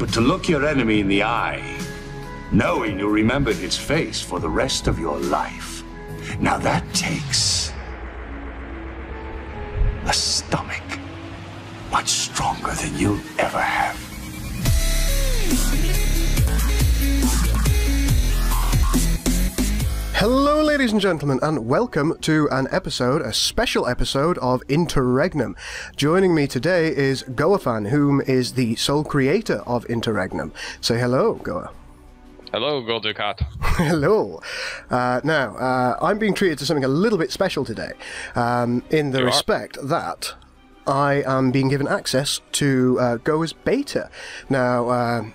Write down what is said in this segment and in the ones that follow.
but to look your enemy in the eye, knowing you'll remember his face for the rest of your life. Now that takes a stomach much stronger than you'll ever have. Hello ladies and gentlemen, and welcome to a special episode of Interregnum. Joining me today is GoaFan, whom is the sole creator of Interregnum. Say hello, Goa. Hello, Gul Dukat. Hello. Now, I'm being treated to something a little bit special today, in the respect that I am being given access to Goa's beta. Now,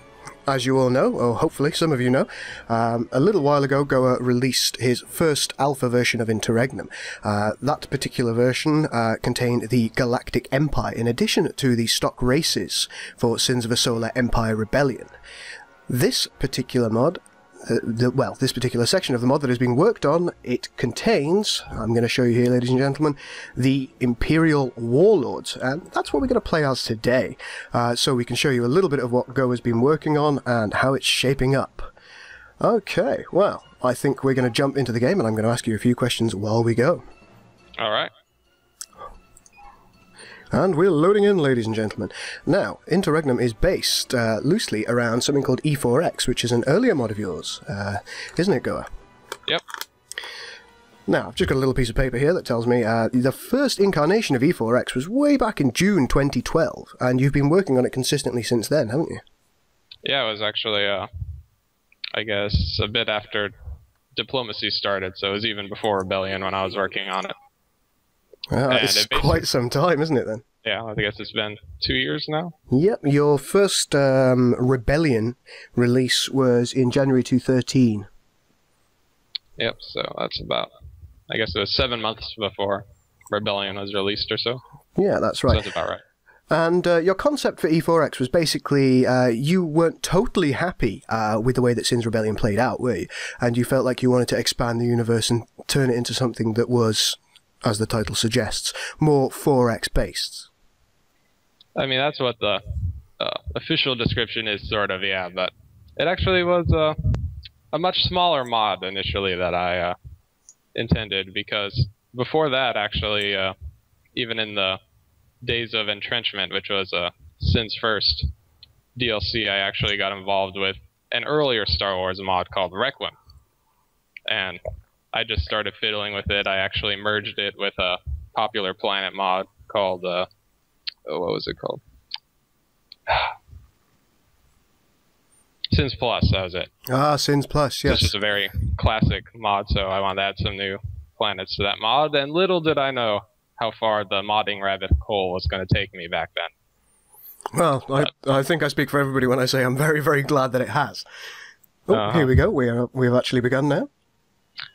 as you all know, or hopefully some of you know, a little while ago Goa released his first alpha version of Interregnum. That particular version contained the Galactic Empire in addition to the stock races for Sins of a Solar Empire Rebellion. This particular mod, this particular section of the mod that is being worked on, it contains, I'm going to show you here ladies and gentlemen, the Imperial Warlords, and that's what we're going to play as today, so we can show you a little bit of what Go has been working on and how it's shaping up. Okay, well, I think we're going to jump into the game and I'm going to ask you a few questions while we go. Alright. And we're loading in, ladies and gentlemen. Now, Interregnum is based loosely around something called E4X, which is an earlier mod of yours, isn't it, Goa? Yep. Now, I've just got a little piece of paper here that tells me the first incarnation of E4X was way back in June 2012, and you've been working on it consistently since then, haven't you? Yeah, it was actually, I guess, a bit after Diplomacy started, so it was even before Rebellion when I was working on it. Well, it's quite some time, isn't it, then? Yeah, I guess it's been 2 years now. Yep, your first Rebellion release was in January 2013. Yep, so that's about, I guess it was 7 months before Rebellion was released or so. Yeah, that's right. So that's about right. And your concept for E4X was basically you weren't totally happy with the way that Sin's Rebellion played out, were you? And you felt like you wanted to expand the universe and turn it into something that was, as the title suggests, more 4X based. I mean, that's what the official description is, sort of, yeah, but it actually was a much smaller mod initially that I intended, because before that, actually, even in the days of Entrenchment, which was Sin's first DLC, I actually got involved with an earlier Star Wars mod called Requiem. And I just started fiddling with it. I actually merged it with a popular Planet mod called, what was it called? Sins Plus, that was it. Ah, Sins Plus, yes. This is a very classic mod, so I wanted to add some new planets to that mod, and little did I know how far the modding rabbit hole was going to take me back then. Well, I think I speak for everybody when I say I'm very, very glad that it has. Oh, here we go. We've actually begun now.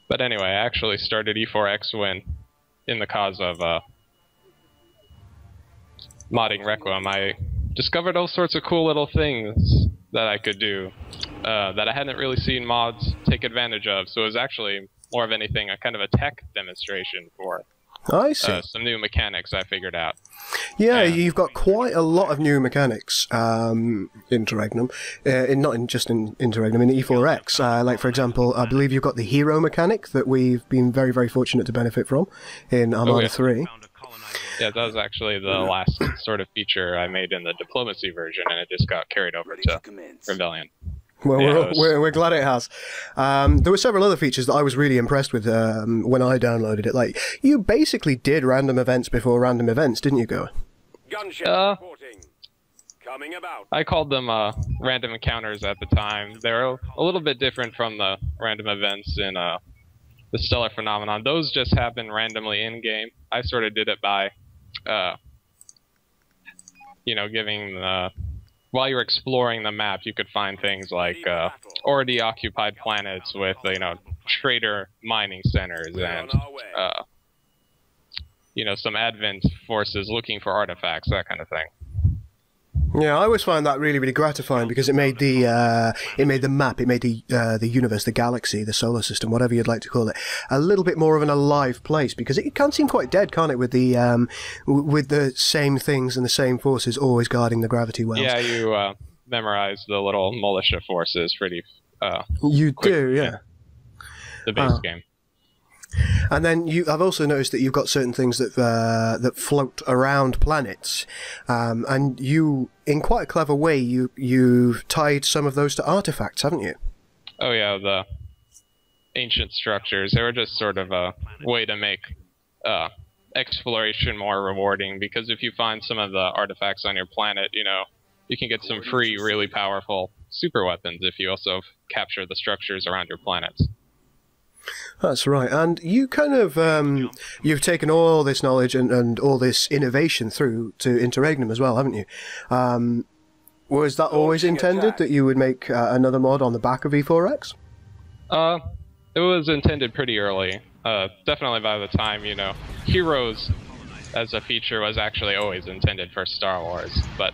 But anyway, I actually started E4X when, in the cause of modding Requiem, I discovered all sorts of cool little things that I could do that I hadn't really seen mods take advantage of. So it was actually, more of anything, a kind of a tech demonstration for I see. Some new mechanics I figured out. Yeah, you've got quite a lot of new mechanics in Interregnum. Not just in Interregnum, in E4X. Like, for example, I believe you've got the hero mechanic that we've been very, very fortunate to benefit from in Armada 3. Yeah, that was actually the last sort of feature I made in the Diplomacy version, and it just got carried over to Rebellion. Well, yeah, we're glad it has. There were several other features that I was really impressed with when I downloaded it. Like, you basically did random events before random events, didn't you, Go? Coming about. I called them random encounters at the time. They were a little bit different from the random events in the Stellar Phenomenon. Those just happen randomly in-game. I sort of did it by, you know, giving while you're exploring the map, you could find things like already occupied planets with, you know, trader mining centers and, you know, some Advent forces looking for artifacts, that kind of thing. Yeah, I always find that really, really gratifying because it made the map, it made the universe, the galaxy, the solar system, whatever you'd like to call it, a little bit more of an alive place, because it can seem quite dead, can't it, with the same things and the same forces always guarding the gravity wells. Yeah, memorize the little militia forces pretty You quick do, in yeah. the base game. And then I've also noticed that you've got certain things that that float around planets, and you, in quite a clever way, you've tied some of those to artifacts, haven't you? Oh yeah, the ancient structures. They were just sort of a way to make exploration more rewarding, because if you find some of the artifacts on your planet, you know, you can get some free, really powerful super weapons if you also capture the structures around your planets. That's right. And you kind of, you've taken all this knowledge and all this innovation through to Interregnum as well, haven't you? Was that always intended, that you would make another mod on the back of E4X? It was intended pretty early. Definitely by the time, you know, Heroes as a feature was actually always intended for Star Wars, but,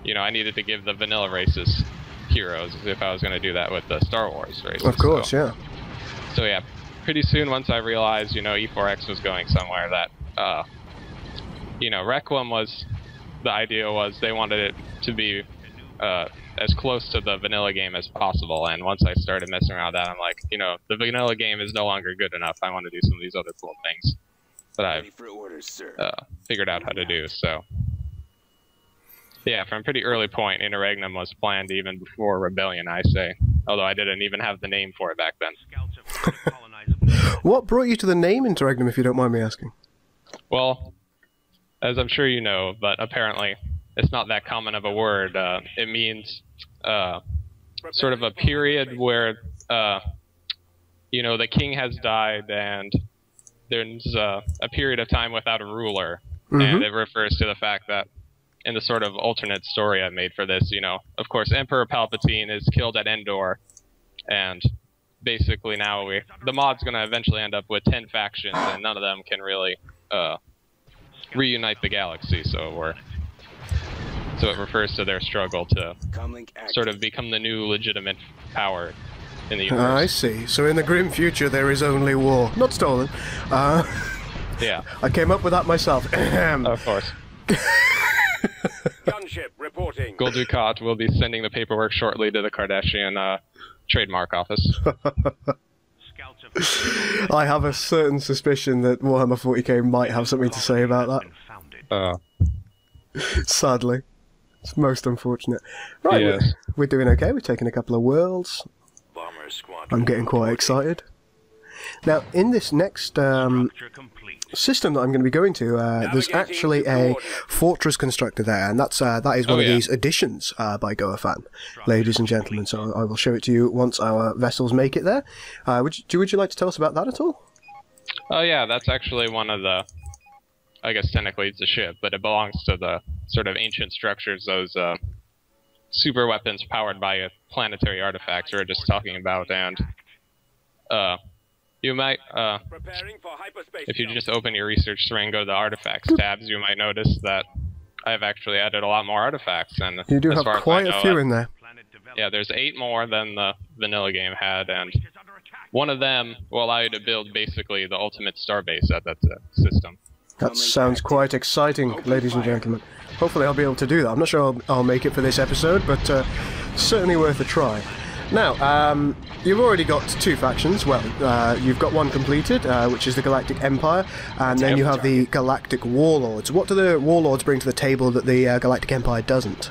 you know, I needed to give the vanilla races heroes if I was going to do that with the Star Wars races. Of course, yeah. So yeah, pretty soon once I realized, you know, E4X was going somewhere, that, you know, Requiem was, the idea was they wanted it to be as close to the vanilla game as possible, and once I started messing around with that, I'm like, you know, the vanilla game is no longer good enough, I want to do some of these other cool things that I've figured out how to do, so... Yeah, from a pretty early point, Interregnum was planned even before Rebellion, I say. Although I didn't even have the name for it back then. What brought you to the name Interregnum, if you don't mind me asking? Well, as I'm sure you know, but apparently it's not that common of a word. It means sort of a period where, you know, the king has died and there's a period of time without a ruler. Mm-hmm. And it refers to the fact that in the sort of alternate story I made for this, you know, of course, Emperor Palpatine is killed at Endor, and basically now the mod's going to eventually end up with 10 factions, and none of them can really reunite the galaxy, so it refers to their struggle to sort of become the new legitimate power in the universe. I see. So in the grim future there is only war. Not stolen. Yeah. I came up with that myself. Of course. Gunship reporting. Gul Dukat will be sending the paperwork shortly to the Kardashian trademark office. I have a certain suspicion that Warhammer 40k might have something to say about that. Sadly. It's most unfortunate. Right, yes. We're doing okay. We've taken a couple of worlds. I'm getting quite excited. Now, in this next system that I'm going to be going to, there's actually a fortress constructor there, and that is one of these additions by GoaFan, ladies and gentlemen. So I will show it to you once our vessels make it there. Would you like to tell us about that at all? Oh yeah, that's actually one of the, I guess technically it's a ship, but it belongs to the sort of ancient structures, those super weapons powered by planetary artifacts we were just talking about, and you might, if you just open your research screen and go to the artifacts tabs, you might notice that I've actually added a lot more artifacts. And you do have quite a few in there. Yeah, there's 8 more than the vanilla game had, and one of them will allow you to build basically the ultimate starbase at that system. That sounds quite exciting, ladies and gentlemen. Hopefully I'll be able to do that. I'm not sure I'll make it for this episode, but certainly worth a try. Now, you've already got 2 factions. Well, you've got one completed, which is the Galactic Empire, and then you have the Galactic Warlords. What do the Warlords bring to the table that the Galactic Empire doesn't?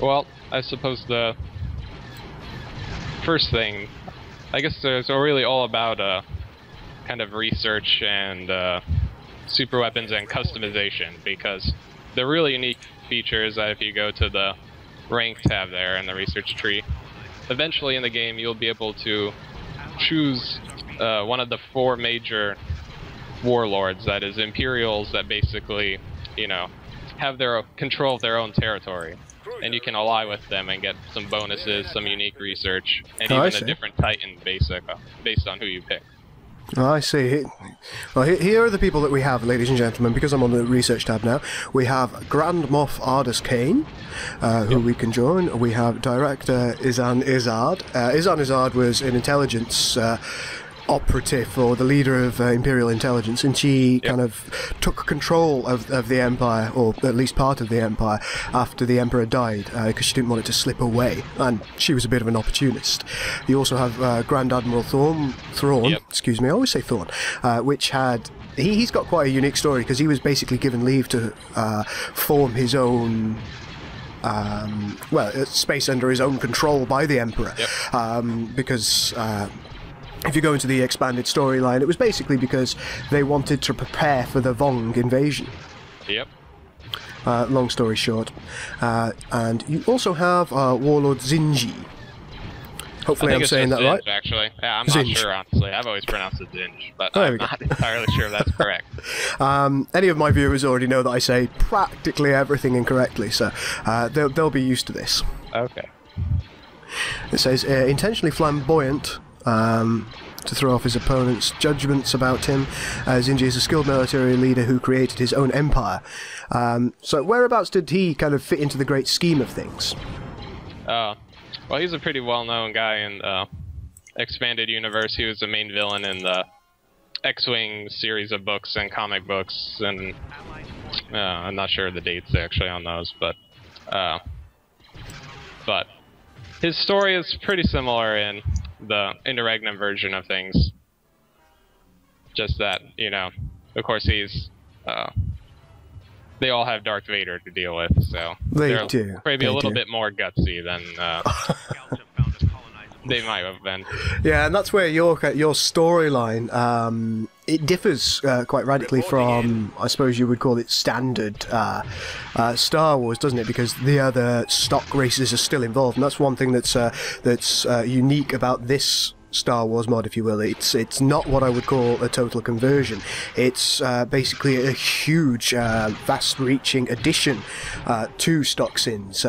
Well, I suppose the first thing, I guess it's really all about kind of research and super weapons and customization, because the really unique features that if you go to the rank tab there in the research tree, eventually in the game you'll be able to choose one of the 4 major warlords, that is Imperials, that basically, you know, have their control of their own territory, and you can ally with them and get some bonuses, some unique research, and even a different Titan based on who you pick. Oh, I see. Well, here are the people that we have, ladies and gentlemen, because I'm on the research tab now. We have Grand Moff Ardus Kane, who we can join. We have Director Izan Izard. Izan Izard was an intelligence operative or the leader of Imperial intelligence, and she kind of took control of the Empire, or at least part of the Empire, after the Emperor died, because she didn't want it to slip away, and she was a bit of an opportunist. You also have Grand Admiral Thrawn, excuse me, I always say Thrawn, which had... He's got quite a unique story, because he was basically given leave to form his own... space under his own control by the Emperor, because if you go into the expanded storyline, it was basically because they wanted to prepare for the Vong invasion. Long story short. And you also have Warlord Zinji. Hopefully I'm saying that right. Actually. Yeah, I'm not sure, honestly. I've always pronounced it Zinj, but I'm not entirely sure if that's correct. Any of my viewers already know that I say practically everything incorrectly, so they'll be used to this. Okay. It says, intentionally flamboyant, to throw off his opponent's judgments about him. Zinji is a skilled military leader who created his own empire. So whereabouts did he kind of fit into the great scheme of things? Well, he's a pretty well-known guy in the expanded universe. He was the main villain in the X-Wing series of books and comic books, and I'm not sure the dates actually on those, but his story is pretty similar in the Interregnum version of things. Just that, you know, of course he's they all have Darth Vader to deal with, so they're maybe a little bit more gutsy than they might have been. Yeah, and that's where your storyline it differs quite radically from, I suppose you would call it, standard Star Wars, doesn't it? Because the other stock races are still involved, and that's one thing that's unique about this Star Wars mod, if you will. It's not what I would call a total conversion. It's basically a huge, vast-reaching addition to stock sins,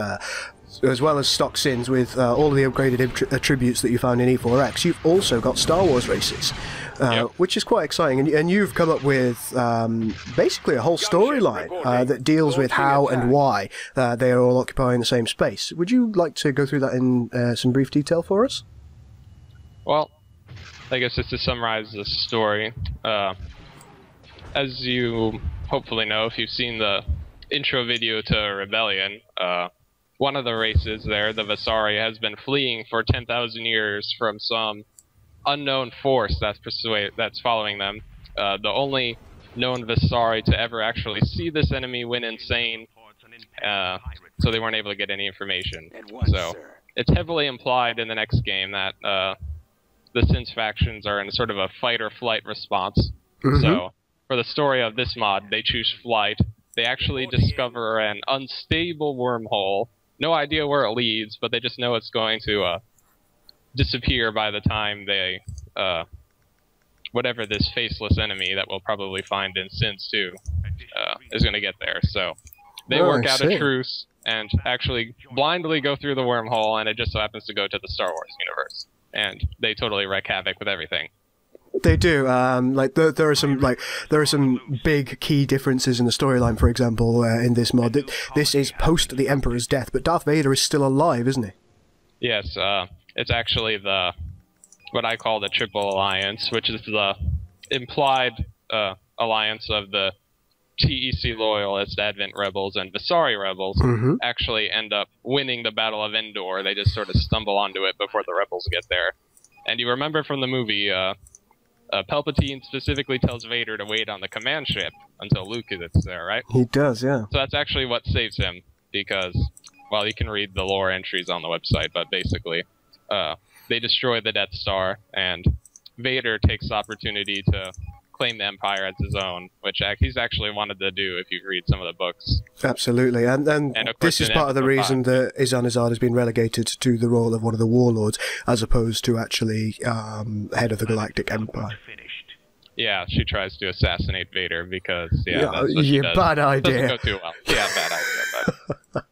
as well as stock sins with all the upgraded attributes that you found in E4X. You've also got Star Wars races, which is quite exciting, and you've come up with basically a whole storyline that deals with how and why they are all occupying the same space. Would you like to go through that in some brief detail for us? Well, I guess just to summarize the story, as you hopefully know if you've seen the intro video to Rebellion, one of the races there, the Vasari, has been fleeing for 10,000 years from some unknown force that's following them. The only known Vasari to ever actually see this enemy went insane, so they weren't able to get any information. So it's heavily implied in the next game that the Sins factions are in sort of a fight-or-flight response. So, for the story of this mod, they choose flight. They actually discover an unstable wormhole. No idea where it leads, but they just know it's going to disappear by the time they... whatever this faceless enemy that we'll probably find in Sins 2 is going to get there. So, they work out a truce and actually blindly go through the wormhole, and it just so happens to go to the Star Wars universe. And they totally wreak havoc with everything. They do. There are some big key differences in the storyline. For example, in this mod, this is post the Emperor's death, but Darth Vader is still alive, isn't he? Yes. It's actually what I call the Triple Alliance, which is the implied alliance of the TEC Loyalist, Advent Rebels, and Vasari Rebels actually end up winning the Battle of Endor. They just sort of stumble onto it before the Rebels get there. And you remember from the movie, Palpatine specifically tells Vader to wait on the command ship until Luke gets there, right? He does, yeah. So that's actually what saves him, because, well, you can read the lore entries on the website, but basically, they destroy the Death Star, and Vader takes the opportunity to claim the Empire as his own, which he's actually wanted to do if you read some of the books. Absolutely, and this is part of the reason that Izan Azad has been relegated to the role of one of the warlords, as opposed to actually head of the Galactic Empire. Yeah, she tries to assassinate Vader because, that's what she does. Bad idea. Doesn't go too well. Yeah, bad idea, but...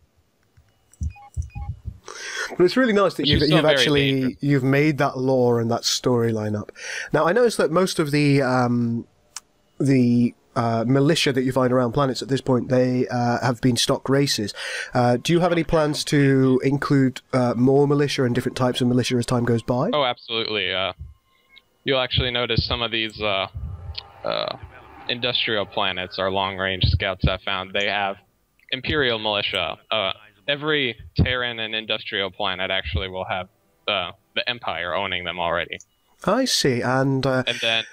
But it's really nice that you've made that lore and that storyline up. Now, I noticed that most of the militia that you find around planets at this point, they have been stock races. Do you have any plans to include more militia and different types of militia as time goes by? Oh, absolutely. you'll actually notice some of these industrial planets or long-range scouts I found, they have Imperial militia. Every Terran and industrial planet actually will have the Empire owning them already. I see, and then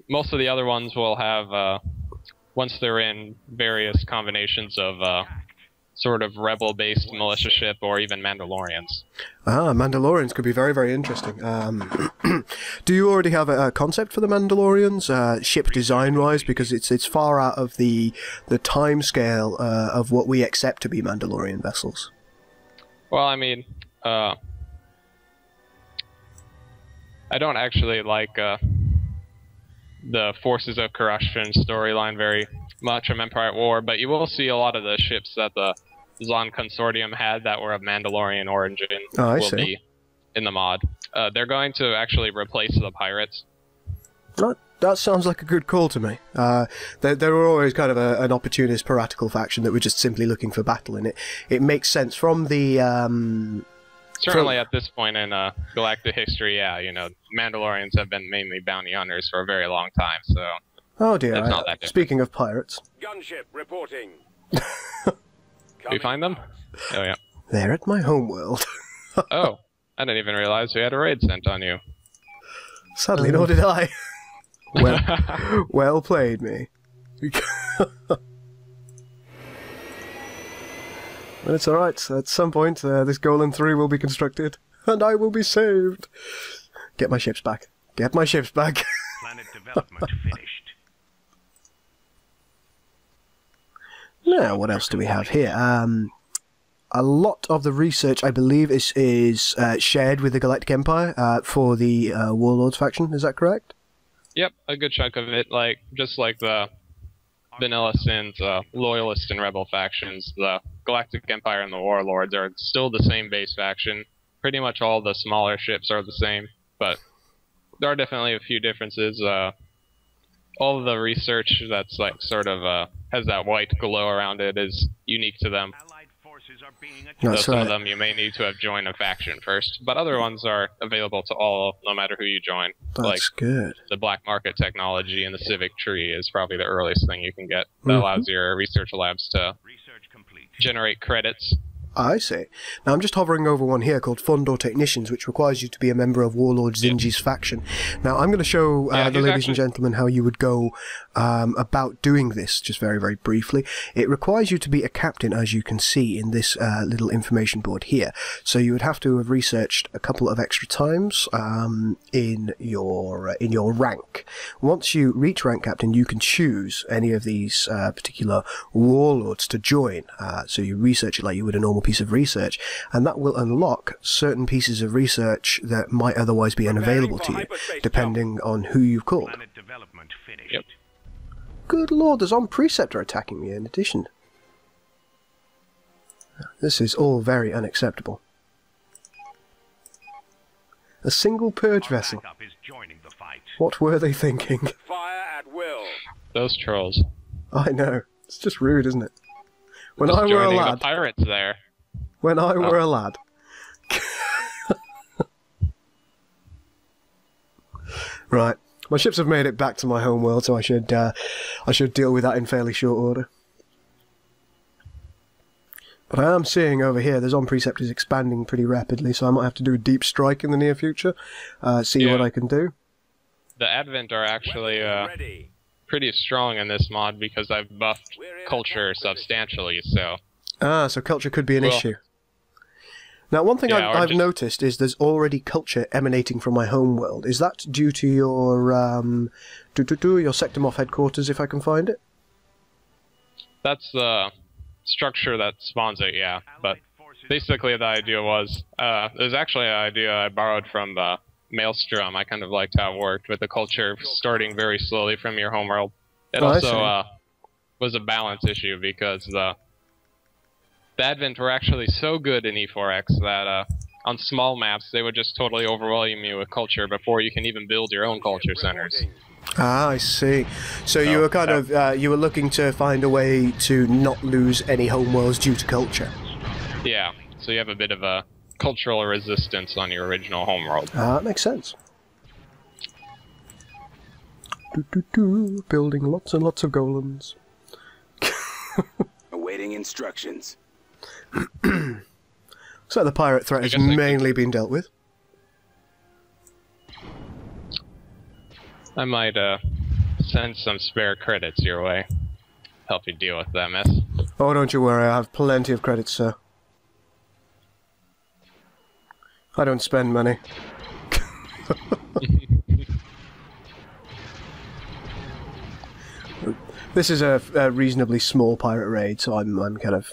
most of the other ones will have, once they're in various combinations of sort of rebel-based militia ship or even Mandalorians. Ah, Mandalorians could be very, very interesting. Do you already have a concept for the Mandalorians, ship design-wise? Because it's far out of the time scale of what we accept to be Mandalorian vessels. Well, I mean, I don't actually like the Forces of Corruption storyline very much from Empire at War, but you will see a lot of the ships that the Zon Consortium had that were of Mandalorian origin will be in the mod. They're going to actually replace the pirates. That sounds like a good call to me. They were always kind of an opportunist, piratical faction that were just simply looking for battle, and it makes sense from the... Certainly at this point in galactic history, yeah, you know, Mandalorians have been mainly bounty hunters for a very long time, so... Oh dear, it's not that different. Speaking of pirates... Gunship reporting. Did we find them? Oh, yeah. They're at my homeworld. Oh, I didn't even realize we had a raid sent on you. Sadly, nor did I. Well played, me. But it's alright. At some point, this Golem 3 will be constructed, and I will be saved. Get my ships back. Get my ships back. Planet development finished. Now, what else do we have here? A lot of the research, I believe, is shared with the Galactic Empire for the Warlords faction. Is that correct? Yep, a good chunk of it. Just like the Vanilla Sins, Loyalist and Rebel factions, the Galactic Empire and the Warlords are still the same base faction. Pretty much all the smaller ships are the same, but there are definitely a few differences. All of the research that's sort of has that white glow around it is unique to them. So some of them you may need to have joined a faction first, but other ones are available to all, no matter who you join. That's good. The black market technology and the civic tree is probably the earliest thing you can get that allows your research labs to generate credits. I see. Now, I'm just hovering over one here called Fund or Technicians, which requires you to be a member of Warlord Zinji's faction. Now, I'm going to show the ladies and gentlemen how you would go about doing this, just very, very briefly. It requires you to be a captain, as you can see in this little information board here. So you would have to have researched a couple of extra times in your rank. Once you reach rank captain, you can choose any of these particular warlords to join. So you research it like you would a normal piece of research, and that will unlock certain pieces of research that might otherwise be unavailable to you, depending on who you've called. Yep. Good lord, there's on Preceptor attacking me in addition. This is all very unacceptable. A single purge vessel. What were they thinking? Fire at will. Those trolls. I know. It's just rude, isn't it? When Just I were a joining lad. the pirates there. When I were a lad. Right. My ships have made it back to my home world, so I should deal with that in fairly short order. But I am seeing over here, the Zon Precept is expanding pretty rapidly, so I might have to do a deep strike in the near future. See what I can do. The Advent are actually pretty strong in this mod because I've buffed culture substantially, so... So culture could be an issue. Now, one thing I've noticed is there's already culture emanating from my home world. Is that due to your your Sector headquarters, if I can find it? That's the structure that spawns it, yeah. But basically the idea was... it was actually an idea I borrowed from Maelstrom. I kind of liked how it worked with the culture starting very slowly from your homeworld. It also was a balance issue because the Advent were actually so good in E4X that on small maps they would just totally overwhelm you with culture before you can even build your own culture centers. Ah, I see. So you were kind of you were looking to find a way to not lose any homeworlds due to culture. Yeah, so you have a bit of a cultural resistance on your original homeworld. Ah, that makes sense. Building lots and lots of golems. Awaiting instructions. So the pirate threat has mainly been dealt with. I might send some spare credits your way. Help you deal with that mess. Oh, don't you worry, I have plenty of credits, sir. I don't spend money. This is a reasonably small pirate raid, so I'm kind of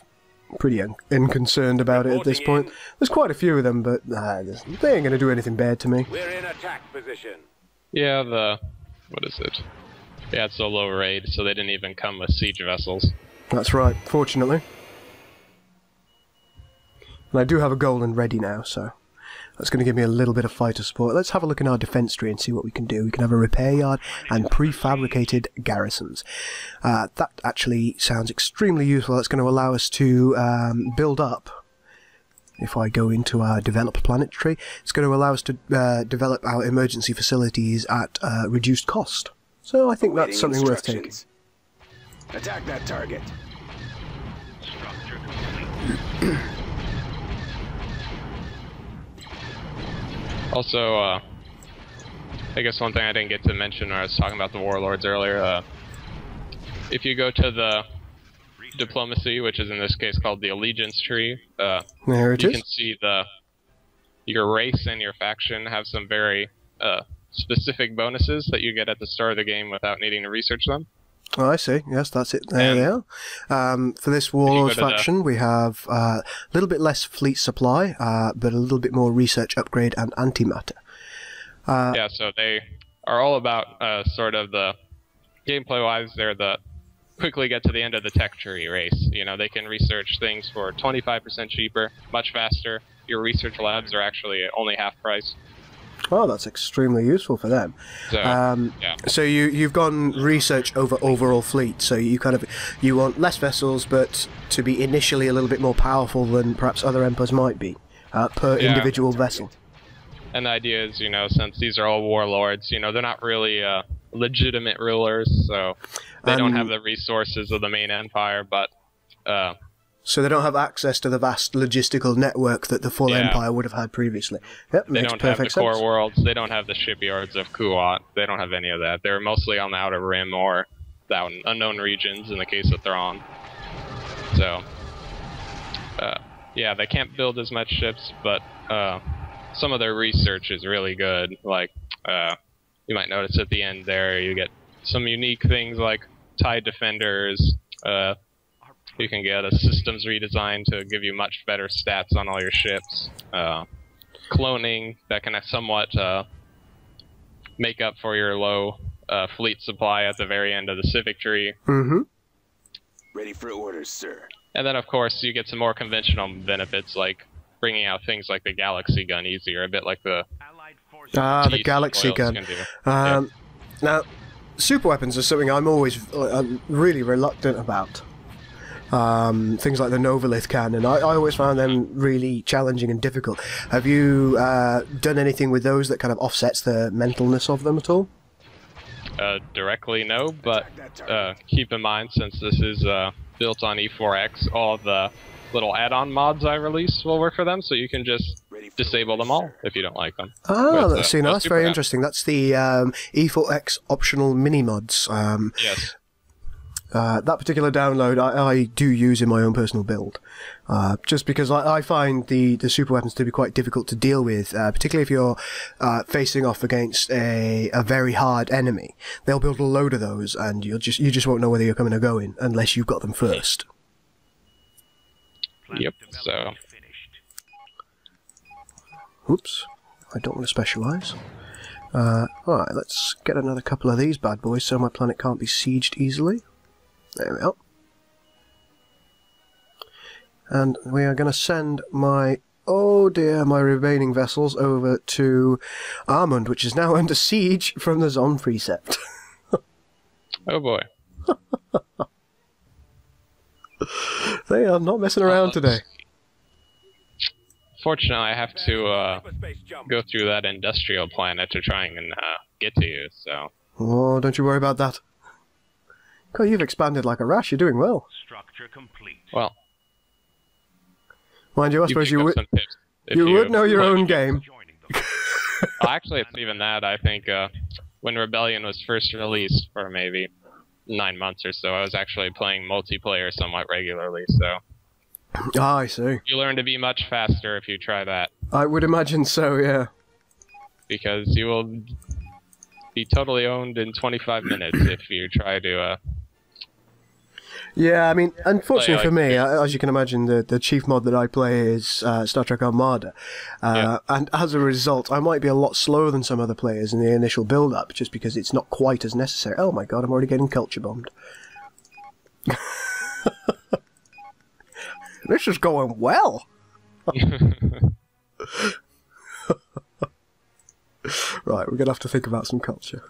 pretty unconcerned about it at this point. There's quite a few of them, but they ain't going to do anything bad to me. We're in attack position. Yeah, what is it? Yeah, it's a low raid, so they didn't even come with siege vessels. That's right, fortunately. And I do have a golem ready now, so that's going to give me a little bit of fighter support. Let's have a look in our defense tree and see what we can do. We can have a repair yard and prefabricated garrisons. That actually sounds extremely useful. That's going to allow us to build up. If I go into our develop planet tree, it's going to allow us to develop our emergency facilities at reduced cost. So I think that's something worth taking. Attack that target. Also, I guess one thing I didn't get to mention when I was talking about the warlords earlier, if you go to the diplomacy, which is in this case called the allegiance tree, there it you is. can see your race and your faction have some very specific bonuses that you get at the start of the game without needing to research them. Oh, I see. Yes, that's it. There they are. For this warlords faction, we have a little bit less fleet supply, but a little bit more research upgrade and antimatter. Yeah, so they are all about sort of the gameplay-wise. They're the quickly get to the end of the tech tree race. You know, they can research things for 25% cheaper, much faster. Your research labs are actually only half price. Oh, that's extremely useful for them. So, yeah. So you've gone research over overall fleet. So you want less vessels, but to be initially a little bit more powerful than perhaps other empires might be per individual vessel. And the idea is, you know, since these are all warlords, you know, they're not really legitimate rulers, so they don't have the resources of the main empire, but so they don't have access to the vast logistical network that the full empire would have had previously. Yep, they don't have the core worlds. They don't have the shipyards of Kuat. They don't have any of that. They're mostly on the Outer Rim or the unknown regions in the case of Thrawn. So, yeah, they can't build as much ships, but some of their research is really good. Like, you might notice at the end there, you get some unique things like TIE defenders. You can get a systems redesign to give you much better stats on all your ships. Cloning that can somewhat make up for your low fleet supply at the very end of the civic tree. Mm-hmm. Ready for orders, sir. And then, of course, you get some more conventional benefits, like bringing out things like the Galaxy Gun easier, a bit like the the Galaxy Gun. Now, super weapons are something I'm really reluctant about. Things like the Novolith cannon, I always found them really challenging and difficult. Have you done anything with those that kind of offsets the mentalness of them at all? Directly, no, but keep in mind, since this is built on E4X, all the little add-on mods I released will work for them, so you can just disable them all if you don't like them. Ah, that's very interesting. That's the E4X optional mini-mods. Yes. That particular download I do use in my own personal build, just because I find the super weapons to be quite difficult to deal with, particularly if you're facing off against a very hard enemy. They'll build a load of those, and you just won't know whether you're coming or going unless you've got them first. Yep. So. Oops, I don't want to specialise. Alright, let's get another couple of these bad boys so my planet can't be sieged easily. There we are. And we are going to send my remaining vessels over to Armand, which is now under siege from the Zon Precept. Oh boy. They are not messing around today. Fortunately, I have to go through that industrial planet to try and get to you, so... Oh, don't you worry about that. God, you've expanded like a rash. You're doing well. Structure complete. Well, mind you, I suppose you would. some tips if You would know your own game. Joining the Well, actually, it's even that. I think when Rebellion was first released, for maybe 9 months or so, I was actually playing multiplayer somewhat regularly. So Ah, I see. you learn to be much faster if you try that, I would imagine so, yeah. because you will be totally owned in 25 minutes if you try to. Yeah, I mean, unfortunately for like- me, as you can imagine, the chief mod that I play is Star Trek Armada. Yeah. And as a result, I might be a lot slower than some other players in the initial build-up, just because it's not quite as necessary. Oh my god, I'm already getting culture bombed. This is going well! Right, we're going to have to think about some culture.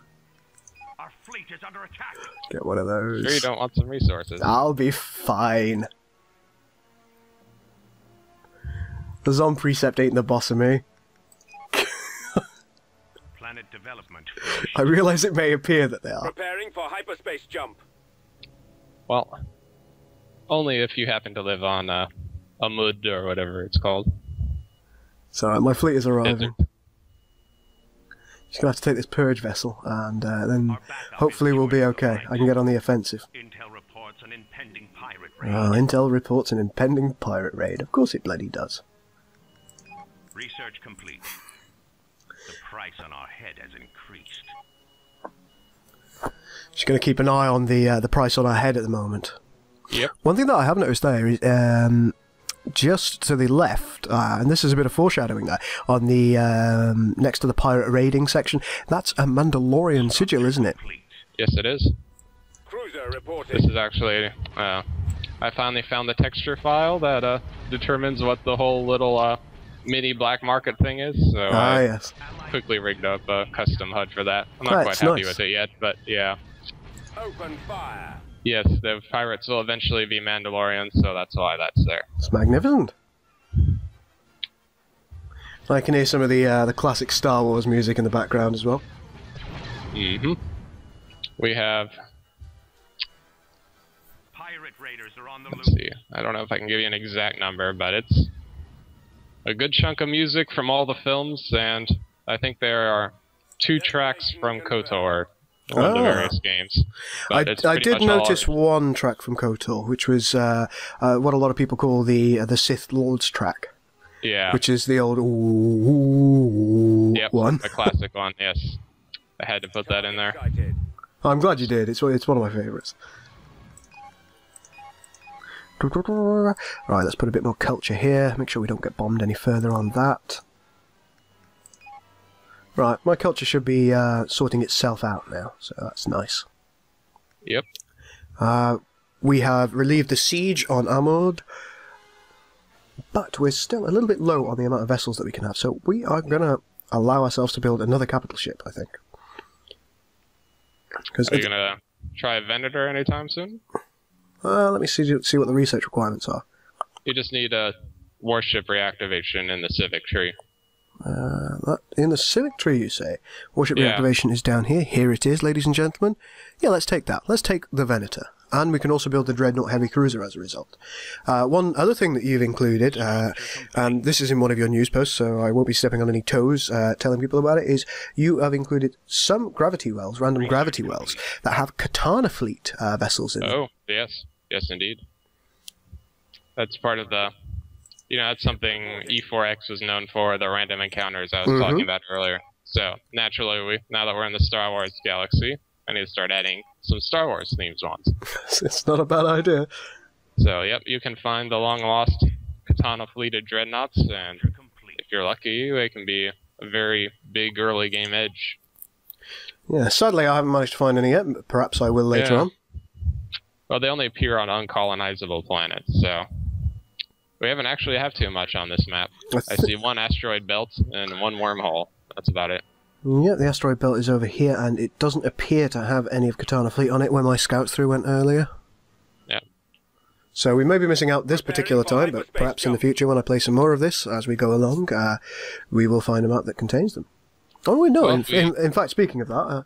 Our fleet is under attack. Get one of those. Sure, you don't want some resources. I'll be fine. The Zom Precept ain't the boss of me. Planet development. I realise it may appear that they are. Preparing for hyperspace jump. Well, only if you happen to live on a mud or whatever it's called. So my fleet is arriving. Desert. Just gonna have to take this purge vessel, and then Our backup hopefully is we'll be joining okay. the I can get on the offensive. Intel reports an impending pirate raid. Oh, Intel reports an impending pirate raid. Of course it bloody does. Research complete. The price on our head has increased. Just gonna keep an eye on the price on our head at the moment. Yep. One thing that I have noticed there is just to the left, and this is a bit of foreshadowing there, on the next to the pirate raiding section, that's a Mandalorian sigil, isn't it? Complete. Yes, it is. Cruiser This reporting. is actually. I finally found the texture file that determines what the whole little mini black market thing is. So Ah, I yes. quickly rigged up a custom HUD for that. I'm not Right, quite it's happy nice. with it yet, but yeah. Open fire. Yes, the pirates will eventually be Mandalorians, so that's why that's there. It's magnificent. I can hear some of the classic Star Wars music in the background as well. Mm-hmm. We have. Pirate raiders are on the Let's loose. see. I don't know if I can give you an exact number, but it's a good chunk of music from all the films, and I think there are 2 tracks from KOTOR, one of the Ah. various games. But it's I pretty did much all notice ours. one track from KOTOR, which was what a lot of people call the Sith Lords track, Yeah. which is the old ooh Yep, one. the classic one. Yes, I had to put that in there. Excited. I'm glad you did. It's one of my favourites. Right, let's put a bit more culture here. Make sure we don't get bombed any further on that. Right, my culture should be sorting itself out now, so that's nice. Yep. We have relieved the siege on Amud, but we're still a little bit low on the amount of vessels that we can have, so we are going to allow ourselves to build another capital ship, I think. Because Are you gonna try a Venator anytime soon? let me see what the research requirements are. You just need a warship reactivation in the Civic tree. In the Civic tree, you say? Warship Yeah. reactivation is down here. Here it is, ladies and gentlemen. Yeah, let's take that. Let's take the Venator. And we can also build the Dreadnought Heavy Cruiser as a result. One other thing that you've included, and this is in one of your news posts, so I won't be stepping on any toes telling people about it, is you have included some gravity wells, random gravity wells, that have Katana Fleet vessels in them. Oh, yes. Yes, indeed. That's part of the... You know, that's something E4X was known for, the random encounters I was talking about earlier. So, naturally, now that we're in the Star Wars galaxy, I need to start adding some Star Wars themed ones. It's not a bad idea. So, yep, you can find the long-lost Katana fleeted dreadnoughts, and if you're lucky, they can be a very big early game edge. Yeah, sadly I haven't managed to find any yet, but perhaps I will later Yeah. on. Well, they only appear on uncolonizable planets, so we haven't actually have too much on this map. I see one asteroid belt and one wormhole. That's about it. Yeah, the asteroid belt is over here, and it doesn't appear to have any of Katana Fleet on it when my scouts through went earlier. Yeah. So we may be missing out this particular time, but perhaps in the future when I play some more of this as we go along, we will find a map that contains them. Oh, no, Well, in fact, speaking of that,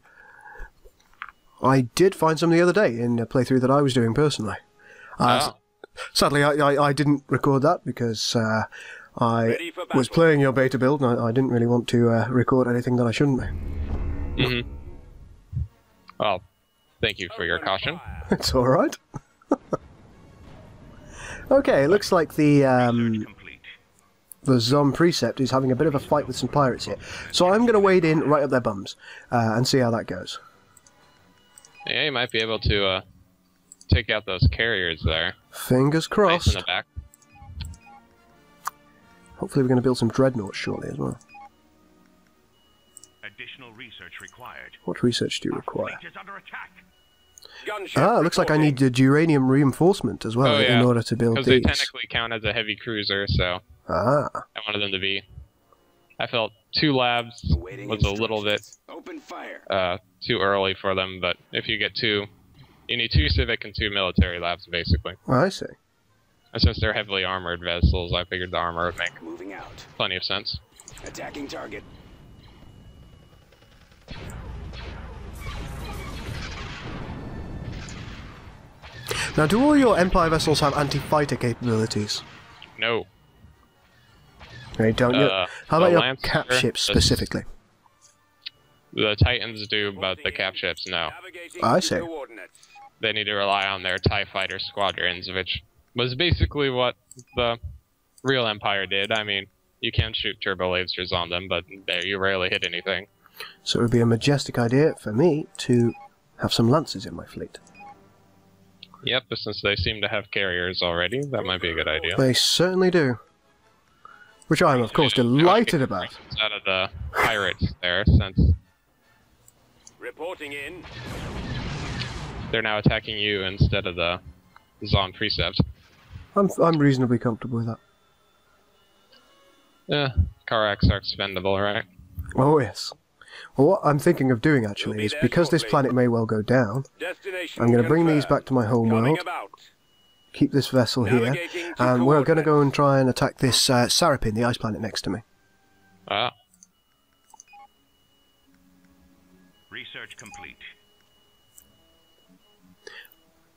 I did find some the other day in a playthrough that I was doing personally. Sadly, I didn't record that because I was playing your beta build and I didn't really want to record anything that I shouldn't be. Mm-hmm. Well, thank you for your caution. It's alright. Okay, it looks like the Zom Precept is having a bit of a fight with some pirates here. So I'm going to wade in right up their bums and see how that goes. Yeah, you might be able to take out those carriers there. Fingers crossed. Nice in the back. Hopefully we're going to build some dreadnoughts shortly as well. Additional research required. What research do you require? Fleet is under attack. Ah, it looks like I need the uranium reinforcement as well in order to build these. Because they technically count as a heavy cruiser, so I wanted them to be. I felt 2 labs was a little bit too early for them, but if you get 2, you need 2 civic and 2 military labs, basically. I see. And since they're heavily armored vessels, I figured the armor would make plenty of sense. Attacking target. Now, do all your Empire vessels have anti-fighter capabilities? No. They don't yet. How about your cap ships specifically? The Titans do, but the cap ships, no. I see. They need to rely on their TIE fighter squadrons, which was basically what the real Empire did. I mean, you can shoot turbo lasers on them, but you rarely hit anything. So it would be a majestic idea for me to have some Lancers in my fleet. Yep, but since they seem to have carriers already, that might be a good idea. They certainly do. Which I'm, of course, delighted about. Out of the pirates there, since Reporting in. They're now attacking you instead of the Zon Precept. I'm reasonably comfortable with that. Yeah, Carracks are expendable, right? Oh yes. Well, what I'm thinking of doing actually is, because this planet may well go down, I'm going to bring these back to my home world, keep this vessel here, and we're going to go and try and attack this Sarapin, the ice planet next to me. Ah. Research complete.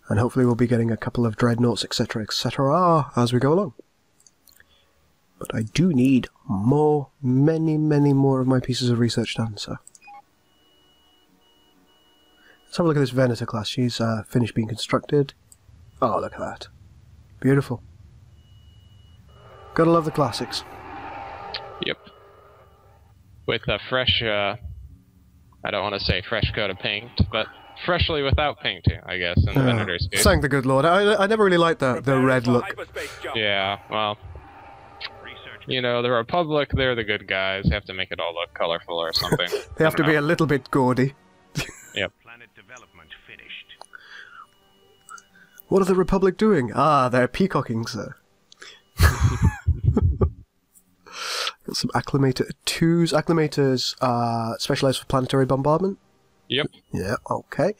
And hopefully we'll be getting a couple of dreadnoughts, etc., etc., as we go along. But I do need more, many more of my pieces of research done, so. Let's have a look at this Venator class. She's finished being constructed. Oh, look at that. Beautiful. Gotta love the classics. Yep. With a fresh, I don't want to say fresh coat of paint, but freshly without painting, I guess, in the Venator's case. Thank the good Lord. I never really liked the red look. Yeah, well, you know, the Republic, they're the good guys. They have to make it all look colorful or something. They have to be a little bit gaudy. Yep. Planet development finished. What are the Republic doing? Ah, they're peacocking, sir. Got some Acclimator 2s. Acclimators are specialised for planetary bombardment? Yep. Yeah, okay.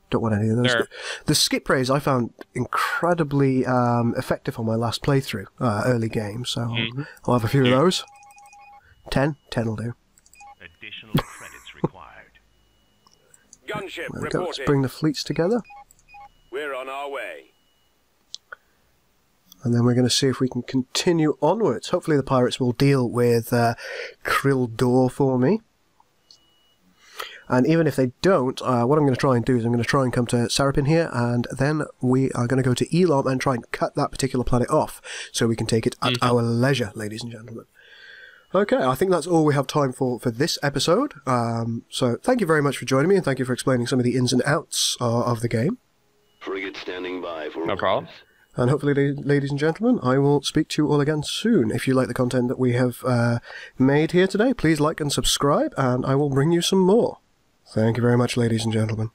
Don't want any of those. The skip rays I found incredibly effective on my last playthrough, early game, so I'll have a few of those. 10? 10 will do. Additional credits required. Gunship There we go. Let's reporting. bring the fleets together. We're on our way. And then we're going to see if we can continue onwards. Hopefully the pirates will deal with Krildor for me. And even if they don't, what I'm going to try and do is I'm going to try and come to Sarapin here, and then we are going to go to Elam and try and cut that particular planet off, so we can take it at our leisure, ladies and gentlemen. Okay, I think that's all we have time for this episode. So thank you very much for joining me, and thank you for explaining some of the ins and outs of the game. Frigate standing by for No problem. And hopefully, ladies and gentlemen, I will speak to you all again soon. If you like the content that we have made here today, please like and subscribe, and I will bring you some more. Thank you very much, ladies and gentlemen.